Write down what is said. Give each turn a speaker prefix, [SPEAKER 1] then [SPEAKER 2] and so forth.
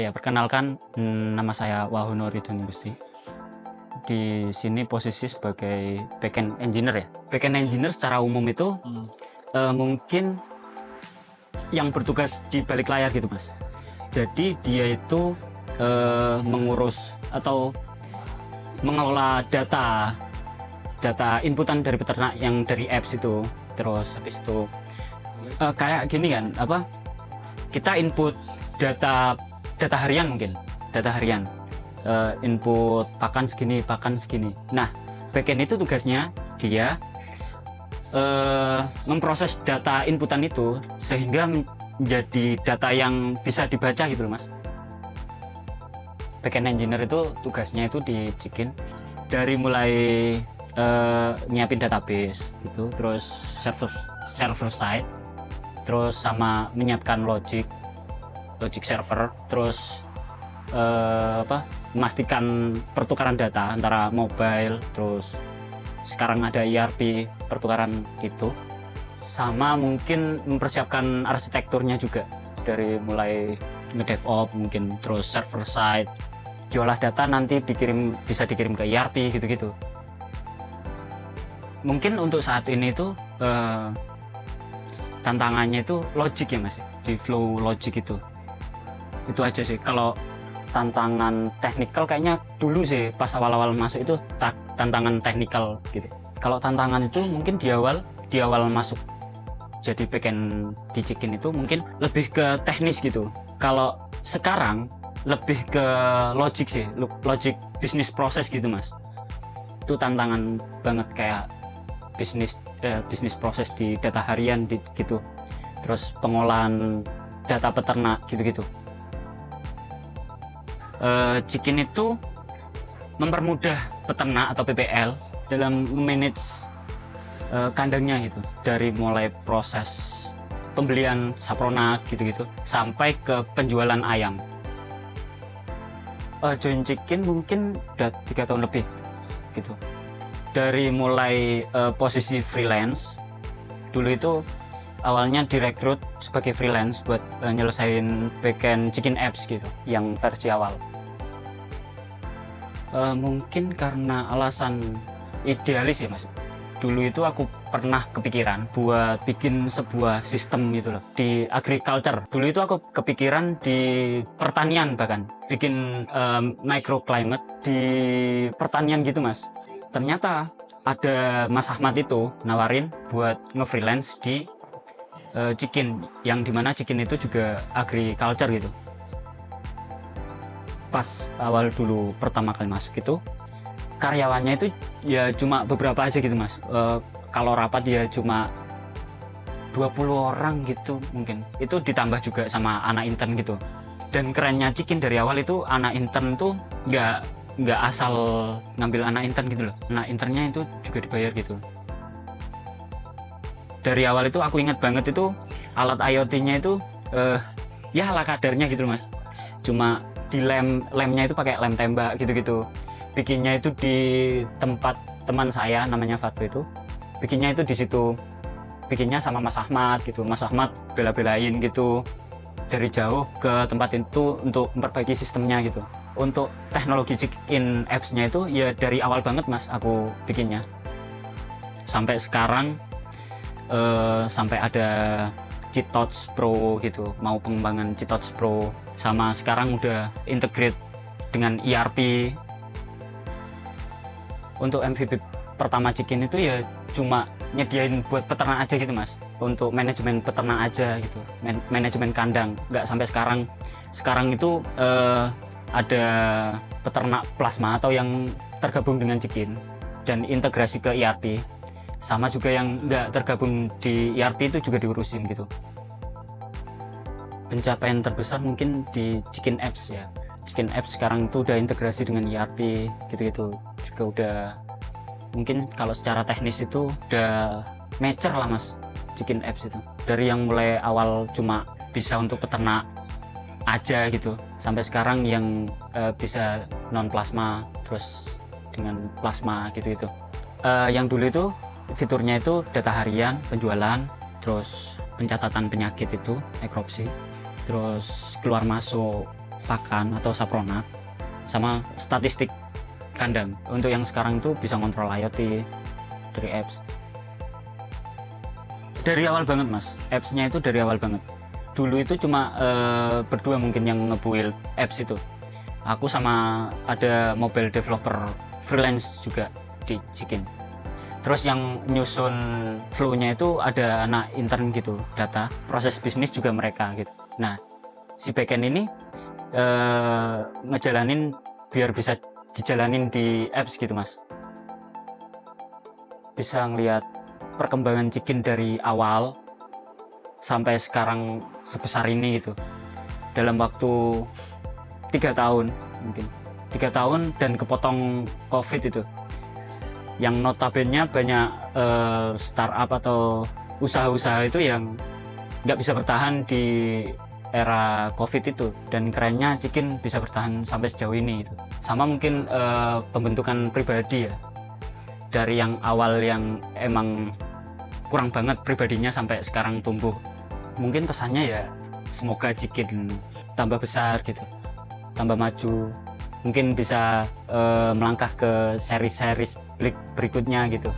[SPEAKER 1] Ya, perkenalkan, nama saya Wahono Ridwan Gusti. Di sini posisi sebagai backend engineer ya. Backend engineer secara umum itu mungkin yang bertugas di balik layar gitu, Mas. Jadi dia itu mengurus atau mengelola data inputan dari peternak yang dari apps itu. Terus habis itu kayak gini kan, kita input data harian, mungkin data harian, input pakan segini. Nah, backend itu tugasnya dia memproses data inputan itu sehingga menjadi data yang bisa dibaca gitu loh, Mas. Backend engineer itu tugasnya itu di Cikin dari mulai nyiapin database gitu, terus server side, terus sama menyiapkan logic server, terus memastikan pertukaran data antara mobile, terus sekarang ada ERP pertukaran itu, sama mungkin mempersiapkan arsitekturnya juga dari mulai nge-develop mungkin, terus server side diolah data nanti bisa dikirim ke ERP gitu-gitu. Mungkin untuk saat ini itu tantangannya itu logic ya, Mas, di flow logic itu aja sih. Kalau tantangan teknikal kayaknya dulu sih pas awal-awal masuk itu tantangan teknikal gitu. Kalau tantangan itu mungkin di awal masuk jadi backend di Cikin itu mungkin lebih ke teknis gitu. Kalau sekarang lebih ke logic sih, logic bisnis proses gitu, Mas. Itu tantangan banget, kayak bisnis proses di data harian gitu, terus pengolahan data peternak gitu-gitu. Cikin itu mempermudah peternak atau PPL dalam manage kandangnya gitu, dari mulai proses pembelian sapronak gitu-gitu sampai ke penjualan ayam. Join Cikin mungkin udah 3 tahun lebih gitu. Dari mulai posisi freelance, dulu itu awalnya direkrut sebagai freelance buat nyelesain backend Cikin apps gitu yang versi awal. Mungkin karena alasan idealis ya, Mas. Dulu itu aku pernah kepikiran buat bikin sebuah sistem gitu loh di agriculture. Dulu itu aku kepikiran di pertanian, bahkan bikin microclimate di pertanian gitu, Mas. Ternyata ada Mas Ahmad itu nawarin buat nge-freelance di Cikin, yang dimana Cikin itu juga agriculture gitu. Pas awal dulu pertama kali masuk itu, karyawannya itu ya cuma beberapa aja gitu, Mas. Kalau rapat ya cuma 20 orang gitu mungkin. Itu ditambah juga sama anak intern gitu. Dan kerennya Cikin dari awal itu anak intern tuh nggak asal ngambil anak intern gitu loh. Anak internnya itu juga dibayar gitu. Dari awal itu aku ingat banget itu alat IoT-nya itu ya ala kadarnya gitu loh, Mas. Cuma di lemnya itu pakai lem tembak gitu-gitu. Bikinnya itu di tempat teman saya namanya Fatu itu. Bikinnya itu di situ. Bikinnya sama Mas Ahmad gitu. Mas Ahmad bela-belain gitu dari jauh ke tempat itu untuk memperbaiki sistemnya gitu. Untuk teknologi Cikin apps-nya itu ya dari awal banget, Mas, aku bikinnya. Sampai sekarang sampai ada Cheetots Pro gitu. Mau pengembangan Cheetots Pro, sama sekarang udah integrate dengan ERP. Untuk MVP pertama Cikin itu ya cuma nyediain buat peternak aja gitu, Mas. Untuk manajemen peternak aja gitu, manajemen kandang. Nggak sampai sekarang itu ada peternak plasma atau yang tergabung dengan Cikin dan integrasi ke ERP. Sama juga yang nggak tergabung di ERP itu juga diurusin gitu. Pencapaian terbesar mungkin di Cikin apps ya. Cikin apps sekarang itu udah integrasi dengan ERP gitu-gitu, juga udah mungkin kalau secara teknis itu udah mature lah, Mas, Cikin apps itu. Dari yang mulai awal cuma bisa untuk peternak aja gitu, sampai sekarang yang bisa non plasma, terus dengan plasma gitu-gitu. Yang dulu itu fiturnya itu data harian, penjualan, terus pencatatan penyakit itu, nekropsi, terus keluar masuk pakan atau saprona sama statistik kandang. Untuk yang sekarang itu bisa ngontrol IoT dari apps. Dari awal banget mas, apps-nya itu dari awal banget. Dulu itu cuma berdua mungkin yang nge-build apps itu. Aku sama ada mobile developer freelance juga di Cikin. Terus yang nyusun flow-nya itu ada anak intern gitu, data, proses bisnis juga mereka gitu. Nah, si backend ini ngejalanin biar bisa dijalanin di apps gitu mas. Bisa ngelihat perkembangan Cikin dari awal sampai sekarang sebesar ini gitu. Dalam waktu 3 tahun mungkin. 3 tahun dan kepotong COVID itu. Yang notabene banyak startup atau usaha-usaha itu yang nggak bisa bertahan di era COVID itu, dan kerennya Cikin bisa bertahan sampai sejauh ini itu. Sama mungkin pembentukan pribadi ya, dari yang awal yang emang kurang banget pribadinya sampai sekarang tumbuh. Mungkin pesannya ya semoga Cikin tambah besar gitu, tambah maju, mungkin bisa melangkah ke seri-seri berikutnya gitu.